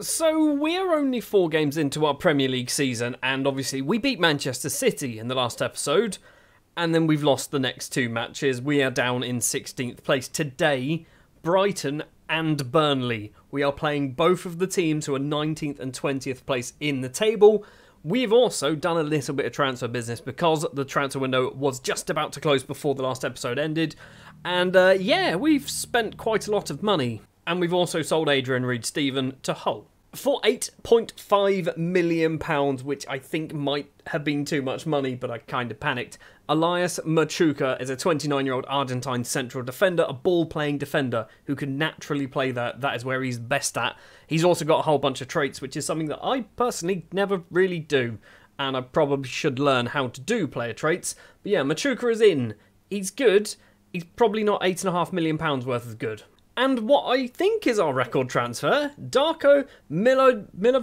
So we're only 4 games into our Premier League season, and obviously we beat Manchester City in the last episode, and then we've lost the next 2 matches. We are down in 16th place. Today, Brighton and Burnley. We are playing both of the teams who are 19th and 20th place in the table. We've also done a little bit of transfer business because the transfer window was just about to close before the last episode ended. And yeah, we've spent quite a lot of money. And we've also sold Adrian Reed-Stephen to Hull for £8.5 million, which I think might have been too much money, but I kind of panicked. Elias Machuca is a 29-year-old Argentine central defender, a ball-playing defender who can naturally play that. That is where he's best at. He's also got a whole bunch of traits, which is something that I personally never really do, and I probably should learn how to do player traits. But yeah, Machuca is in. He's good. He's probably not £8.5 million worth of good. And what I think is our record transfer, Darko Milivojevic,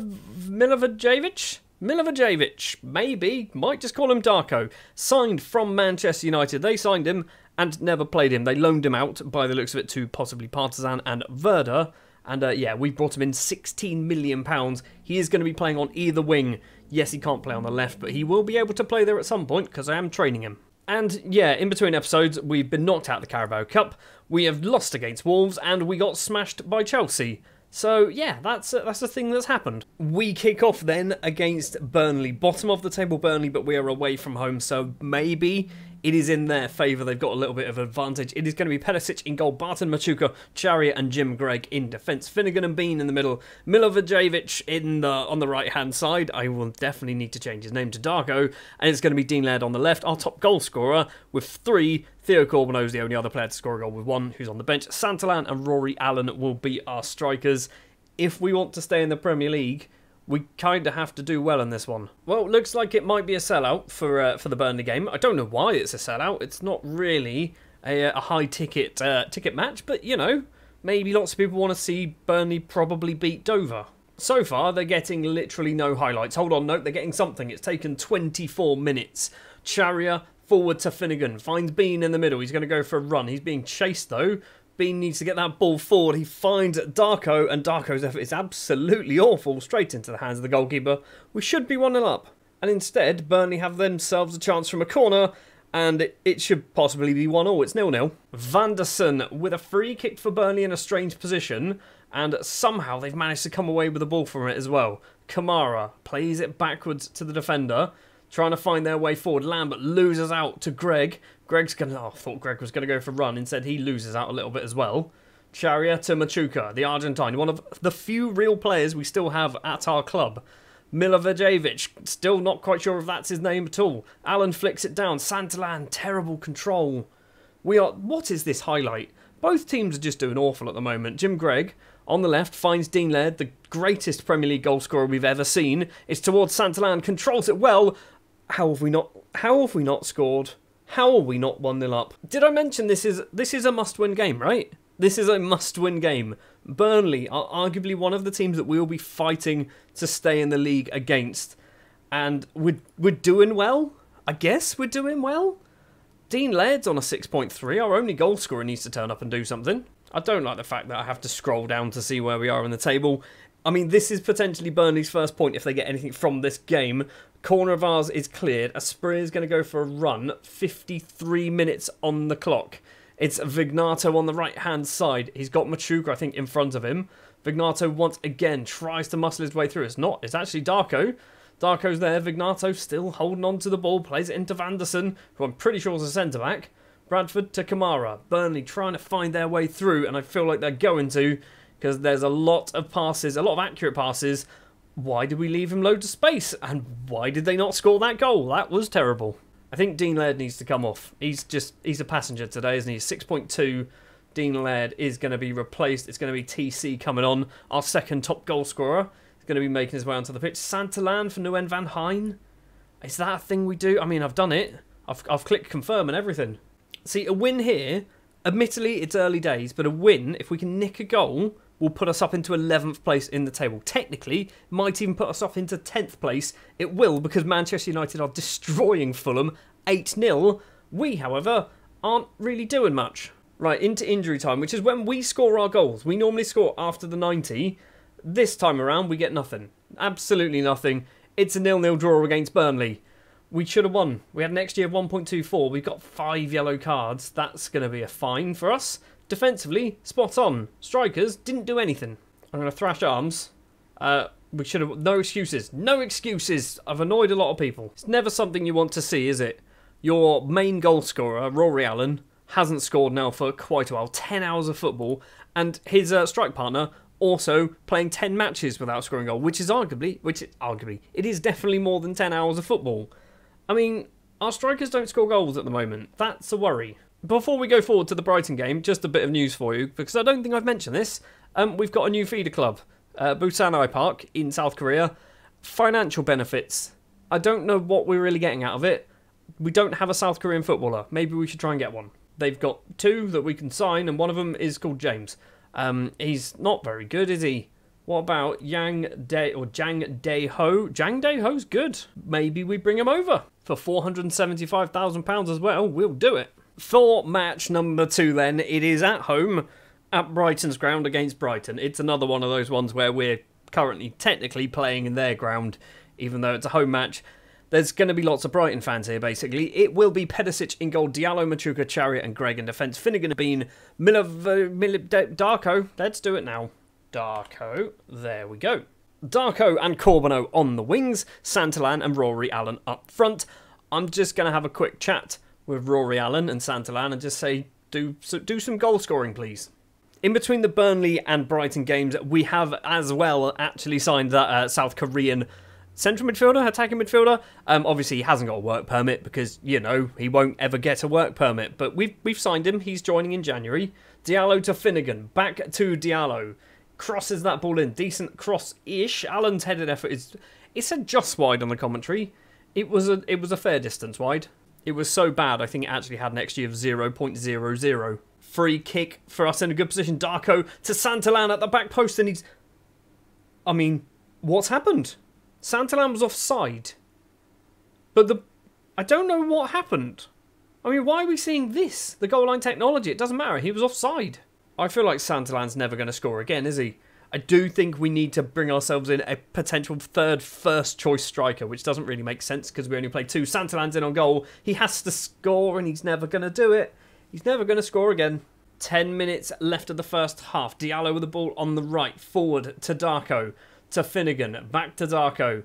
maybe, might just call him Darko, signed from Manchester United. They signed him and never played him. They loaned him out, by the looks of it, to possibly Partizan and Werder. And yeah, we brought him in £16 million. He is going to be playing on either wing. Yes, he can't play on the left, but he will be able to play there at some point because I am training him. And yeah, in between episodes, we've been knocked out of the Carabao Cup, we have lost against Wolves, and we got smashed by Chelsea. So yeah, that's a thing that's happened. We kick off then against Burnley, bottom of the table Burnley, but we are away from home, so maybe it is in their favour. They've got a little bit of advantage. It is going to be Perisic in goal, Barton, Machuca, Chariot and Jim Gregg in defence. Finnegan and Bean in the middle. Milivojevic on the right-hand side. I will definitely need to change his name to Darko. And it's going to be Dean Laird on the left, our top goal scorer, with 3. Theo Corbeau's the only other player to score a goal with 1, who's on the bench. Santalan and Rory Allen will be our strikers. If we want to stay in the Premier League, we kind of have to do well in this one. Well, it looks like it might be a sellout for the Burnley game. I don't know why it's a sellout. It's not really a high-ticket ticket match, but, you know, maybe lots of people want to see Burnley probably beat Dover. So far, they're getting literally no highlights. Hold on, no, they're getting something. It's taken 24 minutes. Chariot forward to Finnegan, finds Bean in the middle. He's going to go for a run. He's being chased, though. Bean needs to get that ball forward. He finds Darko, and Darko's effort is absolutely awful. Straight into the hands of the goalkeeper. We should be 1-0 up. And instead, Burnley have themselves a chance from a corner, and it should possibly be 1-1. It's 0-0. Vanderson with a free kick for Burnley in a strange position, and somehow they've managed to come away with the ball from it as well. Kamara plays it backwards to the defender, trying to find their way forward. Lambert loses out to Gregg. Gregg's going to... Oh, I thought Gregg was going to go for a run. Instead, he loses out a little bit as well. Chariot to Machuca, the Argentine. One of the few real players we still have at our club. Milivojevic, still not quite sure if that's his name at all. Allen flicks it down. Santalan, terrible control. What is this highlight? Both teams are just doing awful at the moment. Jim Gregg, on the left, finds Dean Laird, the greatest Premier League goal scorer we've ever seen. It's towards Santalan, controls it well. How have we not scored? How are we not 1-0 up? Did I mention this is a must-win game, right? This is a must-win game. Burnley are arguably one of the teams that we will be fighting to stay in the league against. And we're doing well. I guess we're doing well. Dean Laird's on a 6.3. Our only goal scorer needs to turn up and do something. I don't like the fact that I have to scroll down to see where we are in the table. I mean, this is potentially Burnley's first point if they get anything from this game. Corner of ours is cleared. Asprey is going to go for a run. 53 minutes on the clock. It's Vignato on the right-hand side. He's got Machuca, I think, in front of him. Vignato once again tries to muscle his way through. It's not. It's actually Darko. Darko's there. Vignato still holding on to the ball. Plays it into Vanderson, who I'm pretty sure is a centre-back. Bradford to Kamara. Burnley trying to find their way through, and I feel like they're going to, because there's a lot of passes, a lot of accurate passes. Why did we leave him loads of space? And why did they not score that goal? That was terrible. I think Dean Laird needs to come off. He's a passenger today, isn't he? 6.2. Dean Laird is going to be replaced. It's going to be TC coming on. Our second top goal scorer. He's going to be making his way onto the pitch. Santalan for Nguyen Van Hein. Is that a thing we do? I mean, I've done it. I've clicked confirm and everything. See, a win here, admittedly, it's early days, but a win, if we can nick a goal, will put us up into 11th place in the table. Technically, might even put us up into 10th place. It will, because Manchester United are destroying Fulham 8-0. We, however, aren't really doing much. Right, into injury time, which is when we score our goals. We normally score after the 90. This time around, we get nothing. Absolutely nothing. It's a 0-0 draw against Burnley. We should have won. We had an XG of 1.24. We've got 5 yellow cards. That's going to be a fine for us. Defensively, spot on. Strikers didn't do anything. I'm going to thrash arms. We should have... No excuses. No excuses. I've annoyed a lot of people. It's never something you want to see, is it? Your main goal scorer, Rory Allen, hasn't scored now for quite a while. 10 hours of football. And his strike partner also playing 10 matches without scoring a goal, which is it is definitely more than 10 hours of football. I mean, our strikers don't score goals at the moment. That's a worry. Before we go forward to the Brighton game, just a bit of news for you, because I don't think I've mentioned this. We've got a new feeder club, Busan Park in South Korea. Financial benefits. I don't know what we're really getting out of it. We don't have a South Korean footballer. Maybe we should try and get one. They've got 2 that we can sign, and one of them is called James. He's not very good, is he? What about Jang Dae-ho? Jang Dae-ho's good. Maybe we bring him over for £475,000 as well. We'll do it. For match number 2 then, it is at home at Brighton's ground against Brighton. It's another one of those ones where we're currently technically playing in their ground, even though it's a home match. There's going to be lots of Brighton fans here, basically. It will be Pedicic in goal, Diallo, Machuca, Chariot and Greg in defence. Finnegan, Bean, Darko. Let's do it now. Darko. There we go. Darko and Corbino on the wings. Santalan and Rory Allen up front. I'm just going to have a quick chat with Rory Allen and Santalan and just say, do some goal scoring, please. In between the Burnley and Brighton games, we have as well actually signed that South Korean central midfielder, attacking midfielder. Obviously, he hasn't got a work permit because, you know, he won't ever get a work permit. But we've signed him. He's joining in January. Diallo to Finnegan. Back to Diallo. Crosses that ball in. Decent cross-ish. Allen's headed effort is... It said just wide on the commentary. It was a fair distance wide. It was so bad, I think it actually had an XG of 0.00. Free kick for us in a good position. Darko to Santalan at the back post, and he's... I mean, what's happened? Santalan was offside. But I don't know what happened. I mean, why are we seeing this? The goal line technology, it doesn't matter. He was offside. I feel like Santalan's never going to score again, is he? I do think we need to bring ourselves in a potential third first choice striker, which doesn't really make sense because we only play 2. Santalan's in on goal. He has to score and he's never going to do it. He's never going to score again. 10 minutes left of the first half. Diallo with the ball on the right. Forward to Darko. To Finnegan. Back to Darko.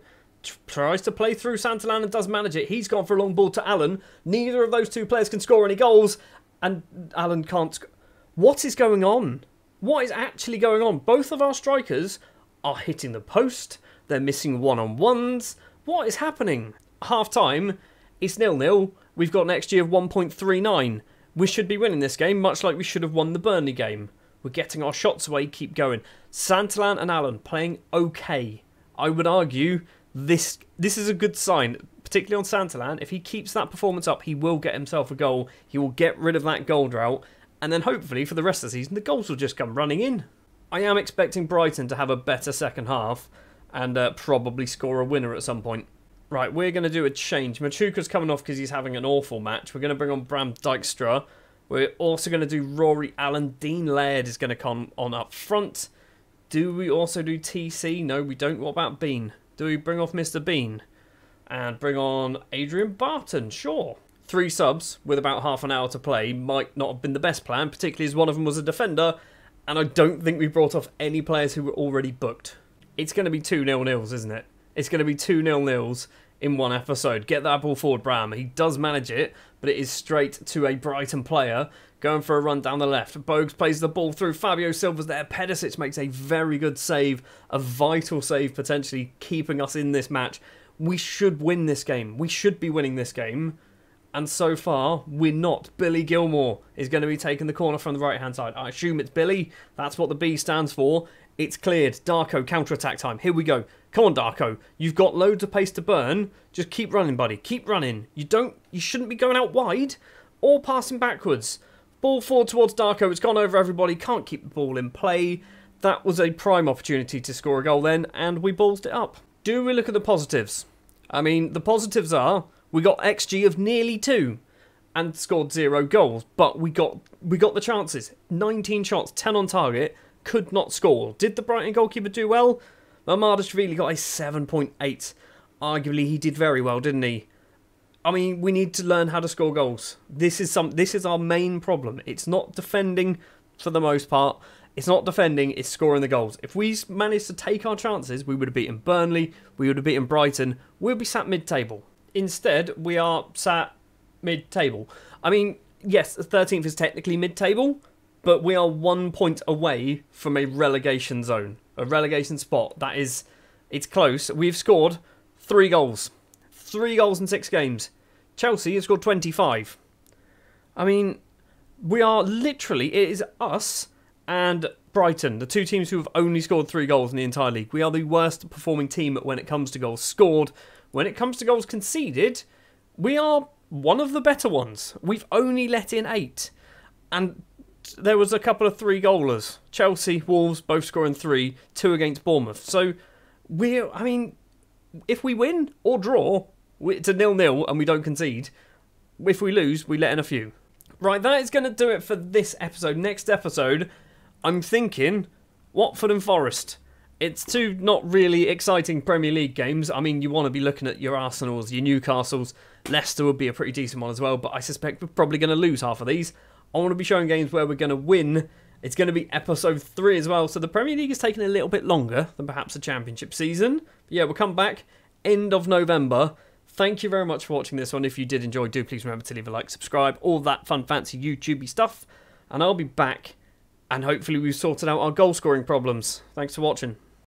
Tries to play through Santalan and does manage it. He's gone for a long ball to Allen. Neither of those 2 players can score any goals. And Allen can't score. What is going on? What is actually going on? Both of our strikers are hitting the post. They're missing one-on-ones. What is happening? Half-time, it's 0-0. We've got an XG of 1.39. We should be winning this game, much like we should have won the Burnley game. We're getting our shots away, keep going. Santalan and Allen playing okay. I would argue this is a good sign, particularly on Santalan. If he keeps that performance up, he will get himself a goal. He will get rid of that goal drought. And then hopefully for the rest of the season, the goals will just come running in. I am expecting Brighton to have a better second half and probably score a winner at some point. Right, we're going to do a change. Machuca's coming off because he's having an awful match. We're going to bring on Bram Dijkstra. We're also going to do Rory Allen. Dean Laird is going to come on up front. Do we also do TC? No, we don't. What about Bean? Do we bring off Mr. Bean? And bring on Adrian Barton? Sure. 3 subs with about half an hour to play might not have been the best plan, particularly as one of them was a defender, and I don't think we brought off any players who were already booked. It's going to be 2 0-0s, isn't it? It's going to be 2 0-0s in one episode. Get that ball forward, Bram. He does manage it, but it is straight to a Brighton player going for a run down the left. Bogues plays the ball through. Fabio Silva's there. Pedicic makes a very good save, a vital save potentially keeping us in this match. We should win this game. We should be winning this game. And so far, we're not. Billy Gilmore is going to be taking the corner from the right-hand side. I assume it's Billy. That's what the B stands for. It's cleared. Darko, counter-attack time. Here we go. Come on, Darko. You've got loads of pace to burn. Just keep running, buddy. Keep running. You shouldn't be going out wide or passing backwards. Ball forward towards Darko. It's gone over everybody. Can't keep the ball in play. That was a prime opportunity to score a goal then, and we ballsed it up. Do we look at the positives? I mean, the positives are... We got XG of nearly 2 and scored 0 goals, but we got the chances. 19 shots, 10 on target, could not score. Did the Brighton goalkeeper do well? Mamardashvili got a 7.8. Arguably, he did very well, didn't he? I mean, we need to learn how to score goals. This is our main problem. It's not defending for the most part. It's not defending, it's scoring the goals. If we managed to take our chances, we would have beaten Burnley, we would have beaten Brighton, we'll be sat mid-table. Instead, we are sat mid-table. I mean, yes, the 13th is technically mid-table, but we are 1 point away from a relegation zone, a relegation spot. That is, it's close. We've scored 3 goals. 3 goals in 6 games. Chelsea have scored 25. I mean, we are literally, it is us and Brighton, the 2 teams who have only scored 3 goals in the entire league. We are the worst performing team when it comes to goals scored. When it comes to goals conceded, we are one of the better ones. We've only let in 8. And there was a couple of 3-goalers. Chelsea, Wolves, both scoring 3, 2 against Bournemouth. So, I mean, if we win or draw, it's a 0-0 and we don't concede. If we lose, we let in a few. Right, that is going to do it for this episode. Next episode, I'm thinking Watford and Forest. It's 2 not really exciting Premier League games. I mean, you want to be looking at your Arsenals, your Newcastles. Leicester would be a pretty decent one as well, but I suspect we're probably going to lose half of these. I want to be showing games where we're going to win. It's going to be episode 3 as well, so the Premier League is taking a little bit longer than perhaps the Championship season. But yeah, we'll come back end of November. Thank you very much for watching this one. If you did enjoy, do please remember to leave a like, subscribe, all that fun, fancy YouTubey stuff. And I'll be back, and hopefully we've sorted out our goal scoring problems. Thanks for watching.